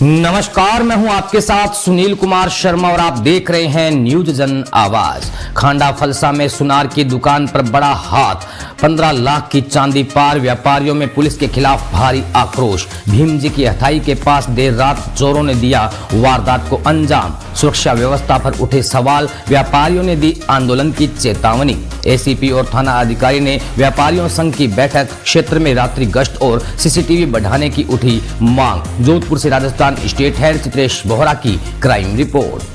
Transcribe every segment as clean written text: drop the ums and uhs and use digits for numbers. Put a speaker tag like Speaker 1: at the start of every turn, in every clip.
Speaker 1: नमस्कार, मैं हूं आपके साथ सुनील कुमार शर्मा और आप देख रहे हैं न्यूज जन आवाज। खांडा फलसा में सुनार की दुकान पर बड़ा हाथ, 15 लाख की चांदी पार, व्यापारियों में पुलिस के खिलाफ भारी आक्रोश। भीम जी की हथाई के पास देर रात चोरों ने दिया वारदात को अंजाम। सुरक्षा व्यवस्था पर उठे सवाल, व्यापारियों ने दी आंदोलन की चेतावनी। एसीपी और थाना अधिकारी ने व्यापारियों संघ की बैठक, क्षेत्र में रात्रि गश्त और सीसीटीवी बढ़ाने की उठी मांग। जोधपुर से राजस्थान स्टेट हेड चित्रेश बोहरा की क्राइम रिपोर्ट।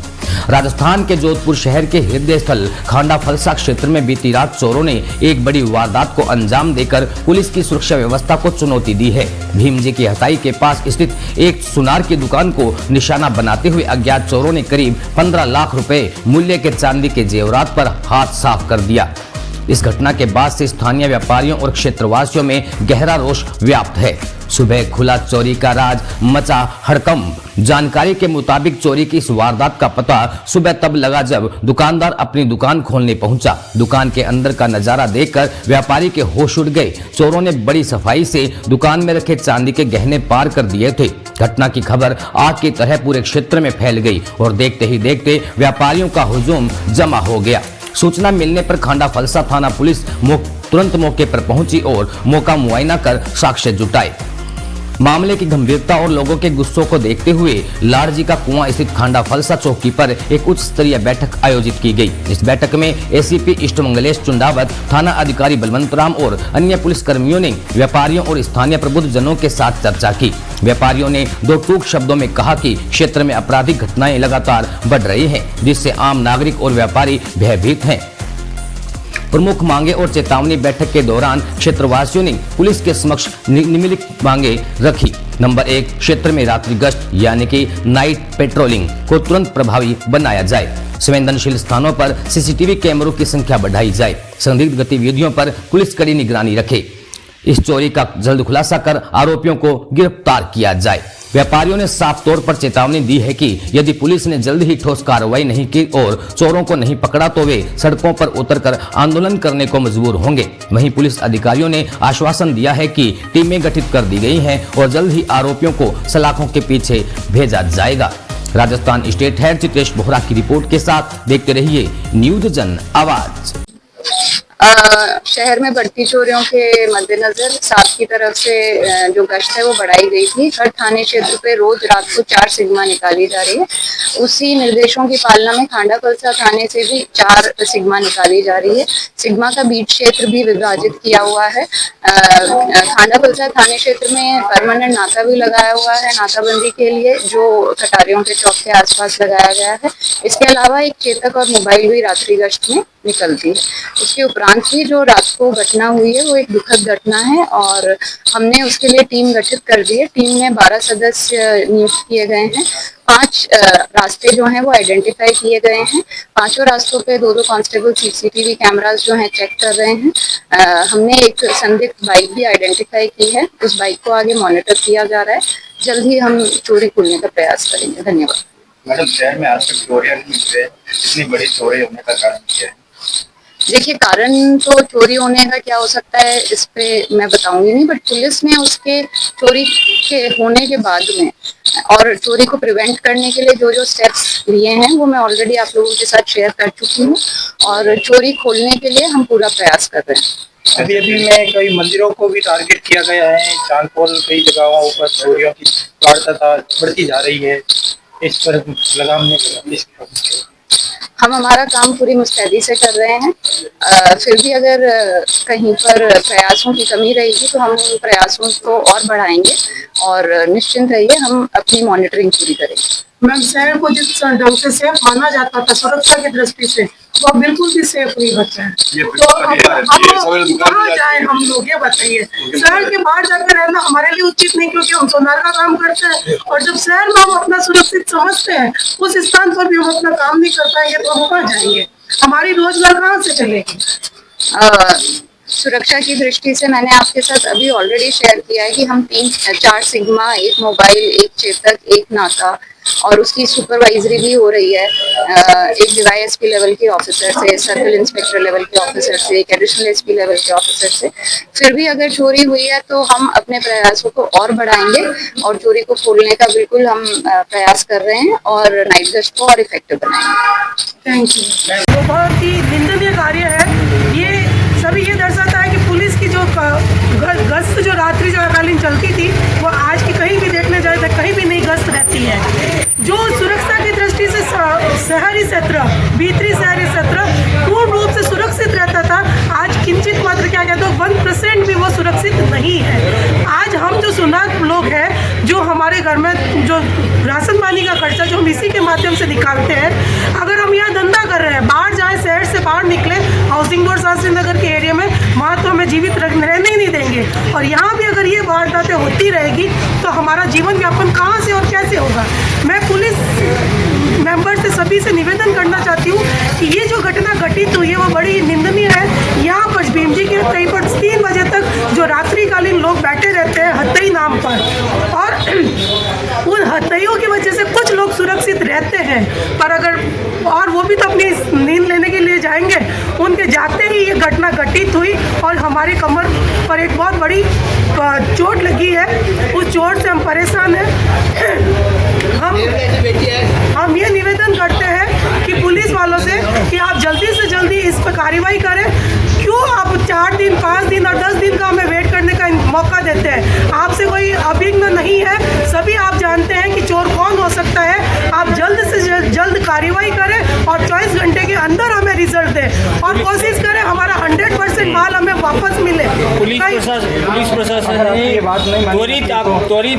Speaker 1: राजस्थान के जोधपुर शहर के हृदय स्थल खांडा फलसा क्षेत्र में बीती रात चोरों ने एक बड़ी वारदात को अंजाम देकर पुलिस की सुरक्षा व्यवस्था को चुनौती दी है। भीम जी की हथाई के पास स्थित एक सुनार की दुकान को निशाना बनाते हुए अज्ञात चोरों ने करीब 15 लाख रुपए मूल्य के चांदी के जेवरात पर हाथ साफ कर दिया। इस घटना के बाद से स्थानीय व्यापारियों और क्षेत्रवासियों में गहरा रोष व्याप्त है। सुबह खुला चोरी का राज, मचा हड़कंप। जानकारी के मुताबिक चोरी की इस वारदात का पता सुबह तब लगा जब दुकानदार अपनी दुकान खोलने पहुंचा। दुकान के अंदर का नजारा देखकर व्यापारी के होश उड़ गए। चोरों ने बड़ी सफाई से दुकान में रखे चांदी के गहने पार कर दिए थे। घटना की खबर आग की तरह पूरे क्षेत्र में फैल गई और देखते ही देखते व्यापारियों का हुजूम जमा हो गया। सूचना मिलने पर खांडा फलसा थाना पुलिस तुरंत मौके पर पहुंची और मौका मुआयना कर साक्ष्य जुटाए। मामले की गंभीरता और लोगों के गुस्सों को देखते हुए लाड़जी का कुआं स्थित खांडा फलसा चौकी पर एक उच्च स्तरीय बैठक आयोजित की गई। इस बैठक में एसीपी इष्टमंगलेश चुंडावत, थाना अधिकारी बलवंत राम और अन्य पुलिस कर्मियों ने व्यापारियों और स्थानीय प्रबुद्ध जनों के साथ चर्चा की। व्यापारियों ने दो टूक शब्दों में कहा कि क्षेत्र में आपराधिक घटनाएं लगातार बढ़ रही हैं, जिससे आम नागरिक और व्यापारी भयभीत हैं। प्रमुख मांगे और चेतावनी बैठक के दौरान क्षेत्रवासियों ने पुलिस के समक्ष निम्नलिखित मांगे रखी। नंबर 1, क्षेत्र में रात्रि गश्त यानी कि नाइट पेट्रोलिंग को तुरंत प्रभावी बनाया जाए। संवेदनशील स्थानों पर सीसीटीवी कैमरों की संख्या बढ़ाई जाए। संदिग्ध गतिविधियों पर पुलिस कड़ी निगरानी रखे। इस चोरी का जल्द खुलासा कर आरोपियों को गिरफ्तार किया जाए। व्यापारियों ने साफ तौर पर चेतावनी दी है कि यदि पुलिस ने जल्द ही ठोस कार्रवाई नहीं की और चोरों को नहीं पकड़ा तो वे सड़कों पर उतरकर आंदोलन करने को मजबूर होंगे। वहीं पुलिस अधिकारियों ने आश्वासन दिया है कि टीमें गठित कर दी गई हैं और जल्द ही आरोपियों को सलाखों के पीछे भेजा जाएगा। राजस्थान स्टेट हेड चित्रेश बोहरा की रिपोर्ट के साथ देखते रहिए न्यूज जन आवाज।
Speaker 2: शहर में बढ़ती चोरियों के मद्देनजर साथ की तरफ से जो गश्त है वो बढ़ाई गई थी। हर थाने क्षेत्र पे रोज रात को 4 सिग्मा निकाली जा रही है। उसी निर्देशों की पालना में खांडा फलसा थाने से भी 4 सिग्मा निकाली जा रही है। सिग्मा का बीट क्षेत्र भी विभाजित किया हुआ है। खांडा फलसा थाने क्षेत्र में परमानेंट नाका भी लगाया हुआ है नाकाबंदी के लिए, जो कटारियों के चौक के आसपास लगाया गया है। इसके अलावा एक चेतक और मोबाइल भी रात्रि गश्त में निकलती है। उसके उपरांत भी जो रात को घटना हुई है वो एक दुखद घटना है और हमने उसके लिए टीम गठित कर दी है। टीम में 12 सदस्य नियुक्त किए गए हैं। 5 रास्ते जो हैं वो आइडेंटिफाई किए गए हैं। 5 रास्तों पे 2-2 कांस्टेबल सीसीटीवी कैमरास जो हैं चेक कर रहे हैं। हमने एक संदिग्ध बाइक भी आइडेंटिफाई की है। उस बाइक को आगे मॉनिटर किया जा रहा है। जल्द ही हम चोरी खोलने का प्रयास करेंगे। धन्यवाद।
Speaker 3: मैडम, शहर में आज तक चोरियां नहीं हुई है, इतनी बड़ी चोरी होने का कारण क्या है?
Speaker 2: देखिए, कारण तो चोरी होने का क्या हो सकता है इस पे मैं बताऊंगी नहीं, बट पुलिस ने उसके चोरी के होने के बाद में और चोरी को प्रिवेंट करने के लिए जो जो स्टेप्स लिए हैं वो मैं ऑलरेडी आप लोगों के साथ शेयर कर चुकी हूँ और चोरी खोलने के लिए हम पूरा प्रयास कर रहे हैं।
Speaker 3: अभी में कई मंदिरों को भी टारगेट किया गया है। चांदपोल कई जगहों पर चोरियों की वारदात बढ़ती जा रही है, इस पर लगाम नहीं लगा।
Speaker 2: हम हमारा काम पूरी मुस्तैदी से कर रहे हैं। फिर भी अगर कहीं पर प्रयासों की कमी रहेगी तो हम उन प्रयासों को और बढ़ाएंगे और निश्चिंत रहिए, हम अपनी मॉनिटरिंग पूरी करेंगे।
Speaker 4: मैम, शहर को जिस ढंग से सेफ माना जाता था सुरक्षा की दृष्टि से, वो बिल्कुल भी सेफ नहीं बचा है। तो हम कहाँ जाए हम लोग, ये बताइए। शहर के बाहर जाकर रहना हमारे लिए उचित नहीं, क्योंकि हम सोनार का काम करते हैं और जब शहर में हम अपना सुरक्षित समझते हैं उस स्थान पर भी हम अपना काम नहीं कर पाएंगे तो हम कहाँ जाएंगे? हमारी रोजगार कहाँ से चलेगी?
Speaker 2: सुरक्षा की दृष्टि से मैंने आपके साथ अभी ऑलरेडी शेयर किया है कि हम 3-4 सिग्मा, 1 मोबाइल, 1 चेतक, 1 नाका और उसकी सुपरवाइजरी भी हो रही है एक DYSP लेवल के ऑफिसर से, सर्कल इंस्पेक्टर लेवल के ऑफिसर से, एक एडिशनल SP लेवल के ऑफिसर से। फिर भी अगर चोरी हुई है तो हम अपने प्रयासों को और बढ़ाएंगे और चोरी को खोलने का बिल्कुल हम प्रयास कर रहे हैं और नाइट गश्त को और इफेक्टिव बनाएंगे।
Speaker 4: Thank you. वो बहुत ही निंदनीय कार्य है। ये सभी ये दर्शाता है कि पुलिस की जो गश्त जो रात्रि कालीन चलती थी वो आज की कहीं भी देखने जाए तो कहीं भी नहीं गश्त रहती है। जो सुरक्षा की दृष्टि से शहरी क्षेत्र, भीतरी शहरी क्षेत्र पूर्ण रूप से सुरक्षित रहता था, आज किंचित मात्र क्या कहते हैं 1% भी वो सुरक्षित नहीं है। आज हम जो सुनार लोग हैं, जो हमारे घर में जो राशन पानी का खर्चा जो हम इसी के माध्यम से निकालते हैं, अगर हम यहाँ धंधा कर रहे हैं, बाहर जाए, शहर से बाहर निकले, हाउसिंग बोर्ड शास्त्री नगर के एरिया में, वहाँ तो हमें जीवित रहने ही नहीं देंगे। और यहाँ भी अगर ये वारदातें होती रहेगी तो हमारा जीवन यापन कहाँ से और कैसे होगा। मैं पुलिस मेंबर से सभी से निवेदन करना चाहती हूँ कि ये जो घटना घटित हुई है वो बड़ी निंदनीय है। यहाँ पर भीम जी की हत्या पर 3 बजे तक जो रात्रिकालीन लोग बैठे रहते हैं हत्या नाम पर, और उन हत्याओं की वजह से कुछ लोग सुरक्षित रहते हैं, पर अगर और वो भी तो अपनी नींद लेने के लिए जाएंगे, उनके जाते ही ये घटना घटित हुई और हमारी कमर पर एक बहुत बड़ी चोट लगी है। उस चोट से हम परेशान हैं। हम ये निवेदन करते हैं कि पुलिस वालों से कि आप जल्दी से जल्दी इस पर कार्रवाई करें। क्यों आप 4 दिन, 5 दिन और 10 दिन का हमें वेट करने का मौका देते हैं? आपसे कोई अभिज्ञ नहीं है, सभी आप जानते हैं कि चोर कौन हो सकता है। आप जल्द से जल्द कार्रवाई करें और 24 घंटे के अंदर हमें रिजल्ट दें और कोशिश करें हमारा 100% माल हमें वापस मिले।
Speaker 5: पुलिस प्रशासन त्वरित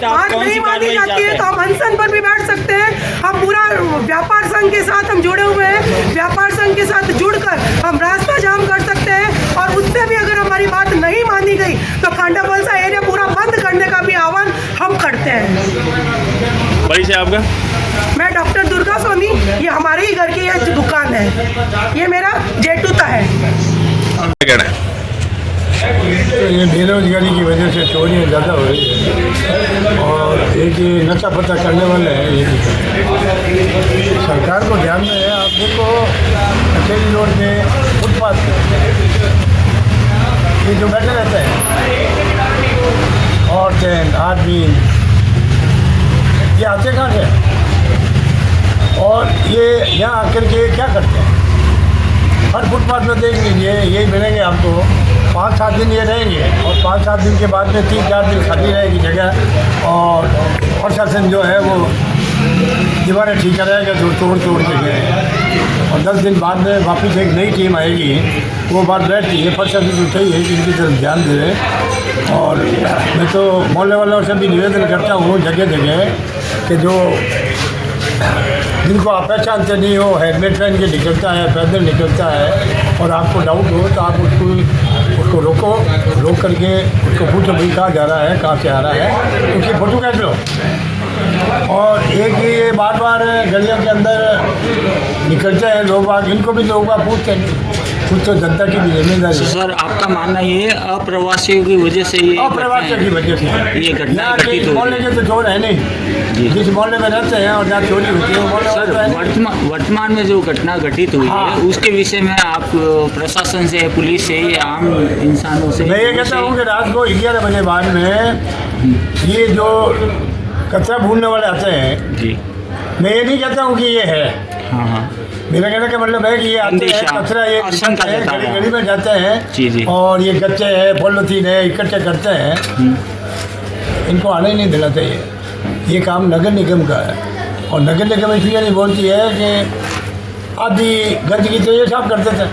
Speaker 5: आप कौन सी कार्रवाई चाहते हैं?
Speaker 4: तो हम अनशन पर भी बैठ सकते हैं। हम पूरा व्यापार संघ के साथ हम जुड़े हुए हैं, व्यापार संघ के साथ जुड़कर हम रास्ता जाम कर सकते हैं और उससे भी अगर हमारी बात नहीं मानी गई तो खांडा फलसा एरिया पूरा बंद करने का भी आह्वान हम करते हैं।
Speaker 5: परिचय आपका?
Speaker 4: मैं डॉक्टर दुर्गा सोनी, ये हमारे ही घर की ये दुकान है, ये मेरा जेटूता है।
Speaker 6: तो ये बेरोजगारी की वजह से चोरियाँ ज़्यादा हो रही है और एक ये नशा पता करने वाले हैं, ये सरकार को ध्यान में है। आप देखो कचहरी रोड में फुटपाथ पे ये जो बैठे रहते हैं औरतें, आदमी, ये आते कहाँ से और ये यहाँ आकर के क्या करते हैं? हर फुटपाथ में देख लीजिए यही मिलेंगे आपको। 5-7 दिन ये रहेंगे और 5-7 दिन के बाद में 3-4 दिन खाली रहेगी जगह और प्रशासन जो है वो दीवारें ठीक कराएगा जो तोड़ के गए और 10 दिन बाद में वापस एक नई टीम आएगी, वो बात बैठती है। प्रशासन तो सही है कि इनकी तरफ ध्यान दे। और मैं तो मोहल्ले वालों से भी निवेदन करता हूँ जगह जगह कि जो जिनको आप पहचानते नहीं हो, हेलमेट पहन के निकलता है, पैदल निकलता है और आपको डाउट हो तो आप उसको रोक करके उसको पूछो भाई कहाँ जा रहा है, कहाँ से आ रहा है, उसकी फ़ोटो खींच लो। और एक ये बार गलियों के अंदर निकलते हैं लोग बाग, इनको भी लोग बाग पूछते नहीं, कुछ तो जनता की भी जिम्मेदारी है।
Speaker 5: सर आपका मानना ये अप्रवासियों की वजह से ये
Speaker 6: अप्रवासियों की वजह से
Speaker 5: ये घटना घटित हो
Speaker 6: मोहल्ले के तो चोर है नहीं, जिस मोहल्ले में रहते हैं और जहाँ चोरी होती है वो
Speaker 5: सर वर्तमान में जो घटना घटित हुई है उसके विषय में आप प्रशासन से, पुलिस से, आम इंसानों से?
Speaker 6: मैं ये कहता हूँ कि रात को 11 बजे बाद में ये जो कचरा भूनने वाले आते हैं
Speaker 5: जी,
Speaker 6: मैं ये नहीं कहता हूँ कि ये है,
Speaker 5: हाँ,
Speaker 6: मेरा कहने का मतलब है कि ये आते हैं कचरा ये गली में जाते
Speaker 5: जी, जी।
Speaker 6: हैं और ये गच्चे है, पॉलिथीन है, इकट्ठे करते हैं, इनको आने ही नहीं देना चाहिए। ये काम नगर निगम का है और नगर निगम इसलिए नहीं बोलती है कि आधी गंदगी तो ये साफ करते थे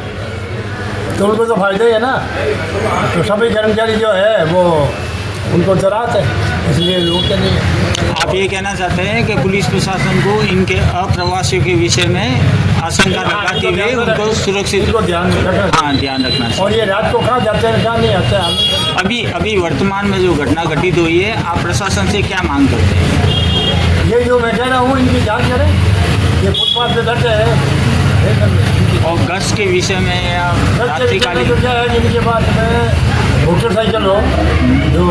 Speaker 6: तो उनको तो फायदा ही है ना, तो सभी कर्मचारी जो है वो उनको चरात है, इसलिए रोकते नहीं है।
Speaker 5: आप ये कहना चाहते हैं कि पुलिस प्रशासन को इनके अप्रवासियों के विषय में आशंका लगाते हुए उनको सुरक्षित
Speaker 6: ध्यान रखना,
Speaker 5: ध्यान रखना चाहिए।
Speaker 6: और ये रात को कहाँ जाते हैं, कहाँ नहीं आते हैं।
Speaker 5: अभी वर्तमान में जो घटना घटित हुई है, आप प्रशासन से क्या मांग करते हैं?
Speaker 6: ये जो मैं कह रहा हूँ इनकी जांच करें, ये फुटपाथ पे बैठे हैं
Speaker 5: और गश्त के विषय में या रात्रिकालीन
Speaker 6: क्या है, जिनके पास में मोटरसाइकिल हो जो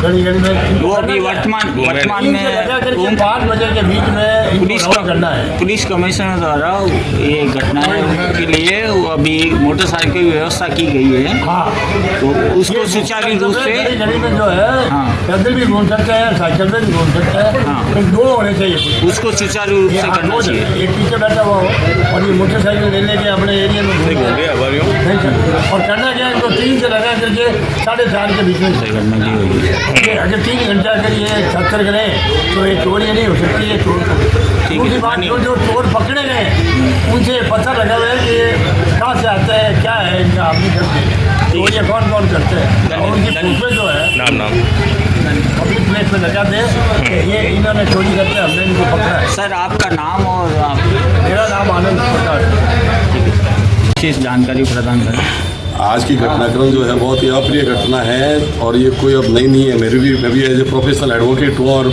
Speaker 6: गली गली में
Speaker 5: वो अभी वर्तमान में
Speaker 6: 5 बजे के बीच में
Speaker 5: पुलिस
Speaker 6: करना है।
Speaker 5: पुलिस कमिश्नर द्वारा ये घटनाएं के लिए वो अभी मोटरसाइकिल की व्यवस्था की गई है।
Speaker 6: हाँ,
Speaker 5: तो उसको सुचारू रूप से
Speaker 6: गली में जो है
Speaker 5: हाँ।
Speaker 6: पैदल भी घूम सकते हैं, साइकिल में भी घूम सकते हैं।
Speaker 5: हाँ।
Speaker 6: लेकिन दोनों होने चाहिए।
Speaker 5: उसको सुचारू रूप से करना चाहिए।
Speaker 6: एक पीछे बैठा हुआ हो और ये मोटरसाइकिल ले लेके अपने एरिया में घूम नहीं सकते। और करना क्या है तो 3 से लगा करके 4:30 के बीच में अगर 3 घंटा अगर ये चक्कर करें तो ये चोरी नहीं हो सकती है। दूसरी बात जो चोर पकड़े गए उनसे पता लगा हुआ है कि ये कहाँ से आते हैं, क्या है इनका आपने करते तो ये कौन कौन करते हैं और उनकी फोटो जो है नाम पब्लिक प्लेस में लगा दे कि ये इन्होंने चोरी करते हमने इनको पकड़ा है।
Speaker 5: सर आपका नाम और आप
Speaker 6: मेरा नाम आनंद प्रकाश।
Speaker 5: विशेष जानकारी प्रदान करें।
Speaker 7: आज की घटनाक्रम जो है बहुत ही अप्रिय घटना है और ये कोई अब नई नहीं है। मैं भी एज ए प्रोफेशनल एडवोकेट हूँ और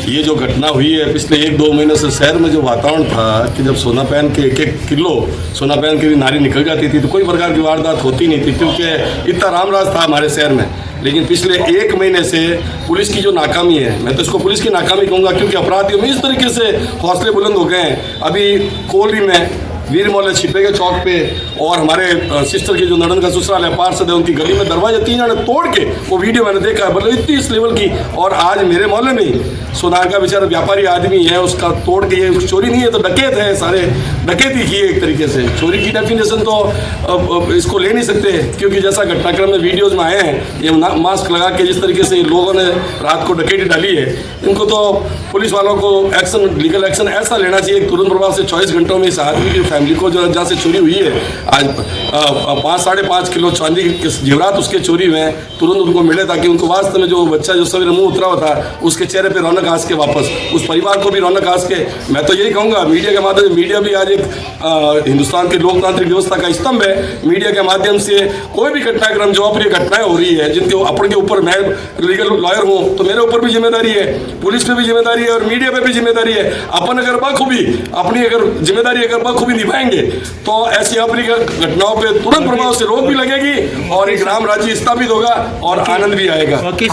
Speaker 7: ये जो घटना हुई है पिछले 1-2 महीने से शहर में जो वातावरण था कि जब सोना पहन के 1-1 किलो सोना पहन के नारी निकल जाती थी तो कोई प्रकार की वारदात होती नहीं थी क्योंकि इतना राम राज था हमारे शहर में। लेकिन पिछले 1 महीने से पुलिस की जो नाकामी है, मैं तो इसको पुलिस की नाकामी कहूँगा क्योंकि अपराधियों में इस तरीके से हौसले बुलंद हो गए हैं। अभी कोलरी में वीर मोहल्ले छिपे के चौक पे और हमारे सिस्टर की जो नड़न का ससुराल है पार्षद है उनकी गली में दरवाजे 3 जने तोड़ के वो वीडियो मैंने देखा है, मतलब इतनी इस लेवल की। और आज मेरे मोहल्ले में ही सोनार का बेचारा व्यापारी आदमी है उसका तोड़ के, ये चोरी नहीं है तो डकैत है, सारे डकैती की है एक तरीके से। चोरी की डेफिनेशन तो इसको ले नहीं सकते क्योंकि जैसा घटनाक्रम में वीडियोज में आए हैं ये मास्क लगा के जिस तरीके से लोगों ने रात को डकैती डाली है, इनको तो पुलिस वालों को एक्शन, लीगल एक्शन ऐसा लेना चाहिए तुरंत प्रभाव से। 24 घंटों में इस आदमी की फैमिली को जो जहाँ से चोरी हुई है आज 5-5.5 किलो चांदी के जेवरात उसके चोरी हुए हैं, तुरंत उनको मिले ताकि उनको वास्तव में जो बच्चा जो सवेरे मुंह उतरा हुआ था उसके चेहरे पे रौनक आ सके, वापस उस परिवार को भी रौनक आ सके। मैं तो यही कहूँगा मीडिया के माध्यम से, मीडिया भी आज एक हिंदुस्तान की लोकतांत्रिक व्यवस्था का स्तंभ है। मीडिया के माध्यम से कोई भी घटनाक्रम जो अप्रिय घटनाएं हो रही है जिनके अपन के ऊपर, मैं लीगल लॉयर हूँ तो मेरे ऊपर भी जिम्मेदारी है, पुलिस पे भी जिम्मेदारी है और मीडिया पे भी जिम्मेदारी है। अपन अगर बखूबी अपनी अगर जिम्मेदारी अगर बखूबी निभाएंगे तो ऐसी अप्रिय घटनाओं पे तुरंत प्रभाव से रोक भी लगेगी और एक राम राज्य स्थापित होगा और आनंद भी आएगा।
Speaker 5: वकील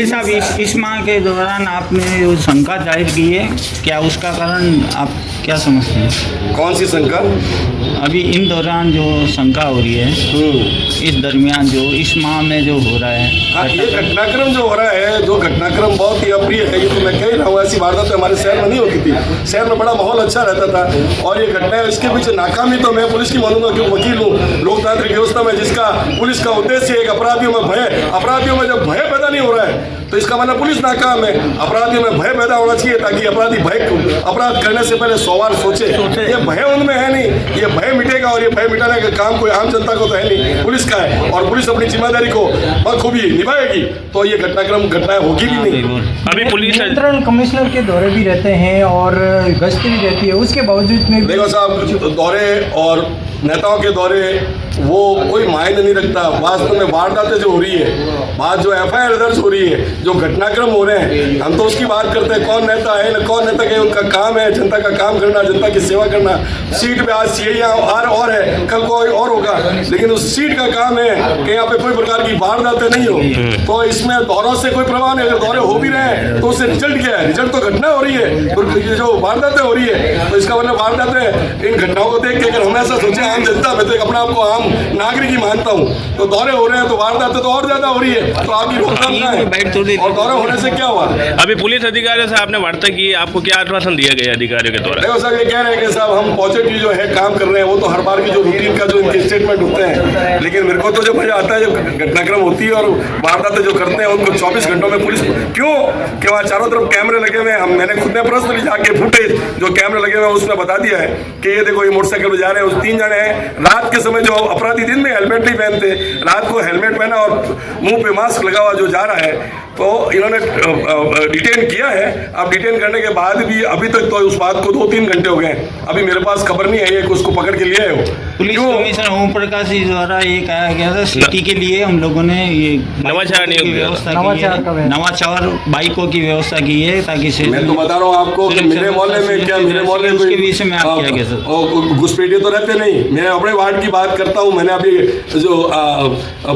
Speaker 5: साहब इस माह के दौरान आपने जो शंका जाहिर की है, क्या उसका कारण आप क्या समझते हैं?
Speaker 7: कौन सी शंका?
Speaker 5: अभी इन दौरान जो शंका हो रही है इस दरमियान जो इस माह में जो हो रहा है,
Speaker 7: ये घटनाक्रम जो हो रहा है, जो घटनाक्रम बहुत ही अप्रिय है, ये तो मैं कह रहा हूँ ऐसी वारदात हमारे शहर में नहीं होती थी। शहर में बड़ा माहौल अच्छा रहता था और ये घटना इसके पीछे नाकामी तो मैं पुलिस की मानूंगा क्योंकि वकील हूँ लोकतांत्रिक व्यवस्था में, जिसका पुलिस का उद्देश्य एक अपराधियों में भय, अपराधियों में जब भय पैदा नहीं हो रहा है तो इसका मतलब पुलिस नाकाम है। अपराधियों में भय पैदा होना चाहिए ताकि अपराधी अपराध करने से पहले 100 बार सोचे। ये भय उनमें है नहीं, ये भय मिटेगा और ये भय मिटाने का काम कोई आम जनता को तो है नहीं, पुलिस का है और पुलिस अपनी जिम्मेदारी को बखूबी निभाएगी तो ये घटनाएं होगी भी नहीं।
Speaker 8: अभी पुलिस
Speaker 9: नियंत्रण कमिश्नर के दौरे भी रहते हैं और गश्त भी रहती है, उसके बावजूद में
Speaker 7: देखो साहब दौरे और नेताओं के दौरे वो कोई मायने नहीं रखता। वास्तव में वारदातें जो हो रही है, बात जो FIR दर्ज हो रही है, जो घटनाक्रम हो रहे हैं, हम तो उसकी बात करते हैं कौन नेता है ना कौन नेता है, उनका काम है जनता का काम करना, जनता की सेवा करना। सीट पे आज CI और है, कल कोई और होगा, लेकिन उस सीट का काम है कि यहाँ पे कोई प्रकार की वारदातें नहीं हो। तो इसमें दौरों से कोई प्रभाव नहीं। अगर दौरे हो भी रहे हैं तो उससे रिजल्ट क्या है? रिजल्ट तो घटना हो रही है, तो जो वारदातें हो रही है तो इसका मतलब वारदातें, इन घटनाओं को देख के अगर हम ऐसा सोचे आम जनता, मैं तो अपने आप को आम नागरिक ही मानता हूँ, तो दौरे हो रहे हैं तो वारदातें तो और ज्यादा हो रही है, तो आपकी रोकथाम क्या है? और दौरे होने से क्या हुआ?
Speaker 8: अभी पुलिस अधिकारियों से आपने वार्ता की, आपको क्या आश्वासन दिया गया अधिकारियों के द्वारा?
Speaker 7: देखो साहब ये कह रहे हैं कि साहब हम पॉजिटिव जो है काम कर रहे हैं, वो तो हर बार की जो रूटीन का जो इनके स्टेटमेंट होते हैं, लेकिन मेरे को तो जो मजा आता है जब घटनाक्रम होती है और वारदातें जो करते हैं उनको 24 घंटों में पुलिस क्यों कि वहाँ चारों तरफ कैमरे लगे हुए हैं। मैंने खुद ने पर्सनली जाके फुटेज जो कैमरे लगे हुए हैं उसमें बता दिया है कि ये देखो ये मोटरसाइकिल पे जा रहे हैं, उस 3 जने हैं। रात के समय जो अपराधी दिन में हेलमेट नहीं पहनते, रात को हेलमेट पहना और मुंह पे मास्क लगा हुआ जो जा रहा है, तो इन्होंने डिटेन किया है। अब डिटेन करने के बाद भी अभी तक तो उस बात को 2-3 घंटे हो गए, अभी मेरे पास खबर नहीं आई है कि उसको पकड़ के लिए आए हो।
Speaker 5: पुलिस कमिश्नर ओम प्रकाश जी द्वारा ये कहा गया था सिटी के लिए हम लोगों ने ये
Speaker 8: नवाचार
Speaker 5: की
Speaker 8: नियुक्त
Speaker 5: व्यवस्था की है, नवाचार बाइकों की व्यवस्था की है ताकि से
Speaker 7: मैं तो बता रहा हूँ आपको कि मेरे मोहल्ले में क्या, मेरे मोहल्ले में
Speaker 5: उसके विषय में आप क्या कह सकते हैं?
Speaker 7: घुसपैठिए तो रहते नहीं, मैं अपने वार्ड की बात करता हूँ। मैंने अभी जो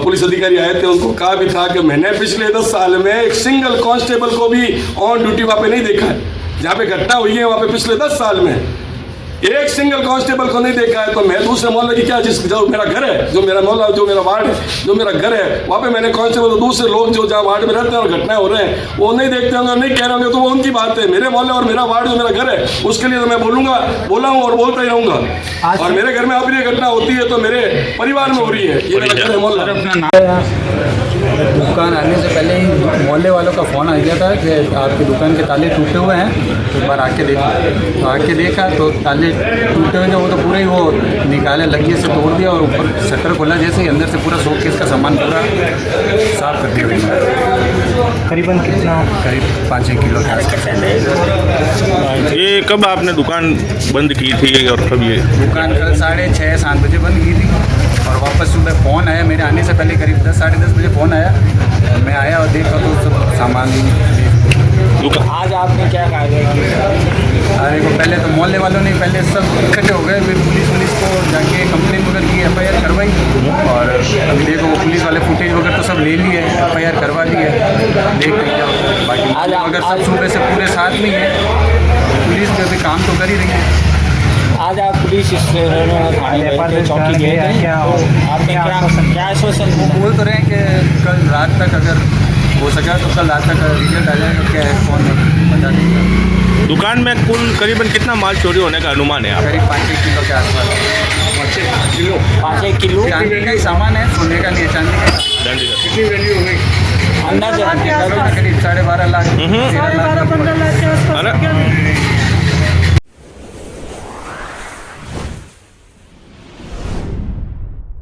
Speaker 7: पुलिस अधिकारी आए थे उनको कहा भी था कि मैंने पिछले 10 साल में एक सिंगल कांस्टेबल को भी ऑन ड्यूटी वहाँ पे नहीं देखा है। जहाँ पे घटना हुई है वहाँ पे पिछले 10 साल में एक सिंगल कांस्टेबल को नहीं देखा है। तो मैं दूसरे मोहल्ले की क्या, जो मेरा घर है, जो मेरा मोहल्ला, जो मेरा वार्ड है, जो मेरा घर है, वहाँ पे मैंने कांस्टेबल, दूसरे लोग जो जहाँ वार्ड में रहते हैं और घटनाएं हो रहे हैं वो नहीं देखते होंगे, नहीं कह रहे होंगे, तो वो उनकी बात है। मेरे मोहल्ले और मेरा वार्ड जो मेरा घर है उसके लिए तो मैं बोला हूँ और बोलता ही रहूँगा। और मेरे घर में अप्रिय घटना होती है तो मेरे परिवार में हो रही है, ये मेरा घर है, मोहल्ला।
Speaker 9: दुकान आने से पहले ही मोहल्ले वालों का फ़ोन आ गया था कि आपकी दुकान के ताले टूटे हुए हैं, एक बार आके देखा तो ताले टूटे हुए थे, वो तो पूरे ही वो निकाले, लगी से तोड़ दिया और ऊपर शटर खोला, जैसे ही अंदर से पूरा शोकेस का सामान पूरा साफ कर दिया।
Speaker 3: करीबन कितना?
Speaker 9: करीब 5-6 किलो का।
Speaker 8: ये कब आपने दुकान बंद की थी और कब ये?
Speaker 9: दुकान कल 6:30-7 बजे बंद की थी और वापस सुबह फ़ोन आया, मेरे आने से पहले करीब 10-10:30 बजे फ़ोन आया। मैं आया और देखा तो सब सामान
Speaker 5: आज आपने क्या कार्रवाई की?
Speaker 9: अरे को पहले तो मोहल्ले वालों ने पहले सब इकट्ठे हो गए, फिर पुलिस को जाके कंप्लेंट वगैरह की, FIR करवाई। और अभी देखो वो पुलिस वाले फुटेज वगैरह तो सब ले लिए, FIR करवा दी है, देखते हैं क्या होता है। बाकी अगर सब सुबह से पूरे साथ में है, पुलिस जो अभी काम तो कर ही रही है।
Speaker 5: आज आप पुलिस थाने चौकी गए थे, क्या आश्वासन?
Speaker 9: वो बोल तो रहे हैं कि कल रात तक अगर हो सका तो कल रात तक रिजल्ट आ जाएगा, क्या है कौन बता देगा।
Speaker 8: दुकान में कुल करीबन कितना माल चोरी होने का अनुमान है?
Speaker 9: करीब 5-6 किलो के आसपास।
Speaker 5: 5-6 किलो
Speaker 9: चांदी का ही सामान है, सोने का नहीं है, चांदी का।
Speaker 3: कितनी वैल्यू हो गई?
Speaker 5: अंदाजा
Speaker 9: करीब 12.5 लाख 13 लाख।
Speaker 8: अरे